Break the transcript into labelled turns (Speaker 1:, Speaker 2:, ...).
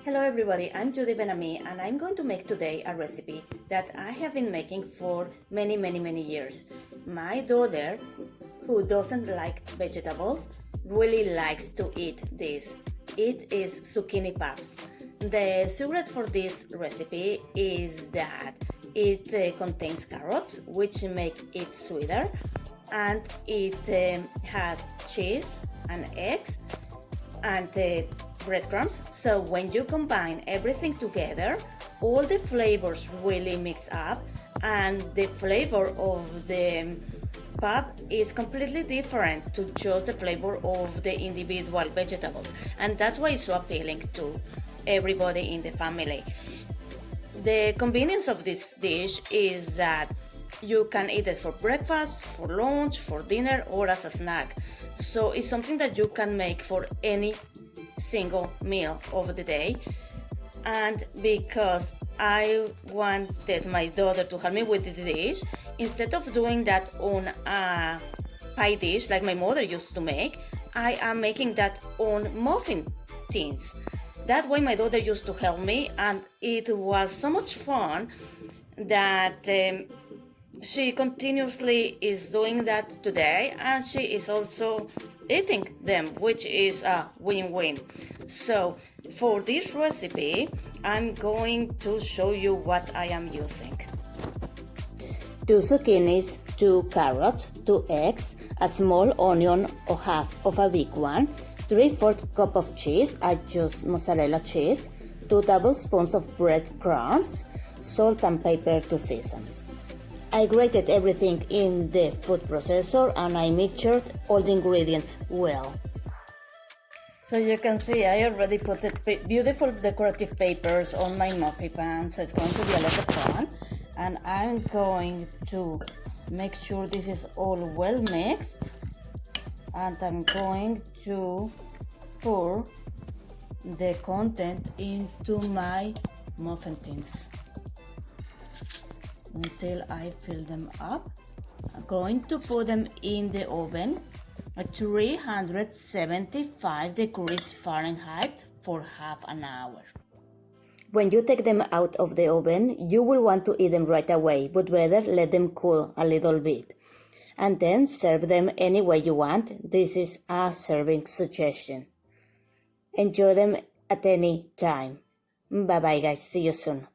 Speaker 1: Hello everybody, I'm Judy and I'm going to make today a recipe that I have been making for many years. My daughter, who doesn't like vegetables, really likes to eat this. It is zucchini puffs. The secret for this recipe is that it contains carrots, which make it sweeter, and it has cheese and eggs and breadcrumbs. So when you combine everything together, all the flavors really mix up, and the flavor of the puff is completely different to just the flavor of the individual vegetables, and that's why it's so appealing to everybody in the family. The convenience of this dish is that you can eat it for breakfast, for lunch, for dinner, or as a snack. So it's something that you can make for any single meal of the day. And because I wanted my daughter to help me with the dish, instead of doing that on a pie dish like my mother used to make, I am making that on muffin tins. That way my daughter used to help me, and it was so much fun that she continuously is doing that today, and she is also eating them, which is a win-win. So for this recipe, I'm going to show you what I am using. 2 zucchinis, 2 carrots, 2 eggs, a small onion or half of a big one, 3/4 cup of cheese, I use mozzarella cheese, 2 tablespoons of breadcrumbs, salt and pepper to season. I grated everything in the food processor and I mixed all the ingredients well. So you can see I already put the beautiful decorative papers on my muffin pan, so it's going to be a lot of fun. And I'm going to make sure this is all well mixed, and I'm going to pour the content into my muffin tins until I fill them up. I'm going to put them in the oven at 375 degrees Fahrenheit for half an hour. When you take them out of the oven, you will want to eat them right away, but better let them cool a little bit. And then serve them any way you want. This is a serving suggestion. Enjoy them at any time. Bye bye guys, see you soon.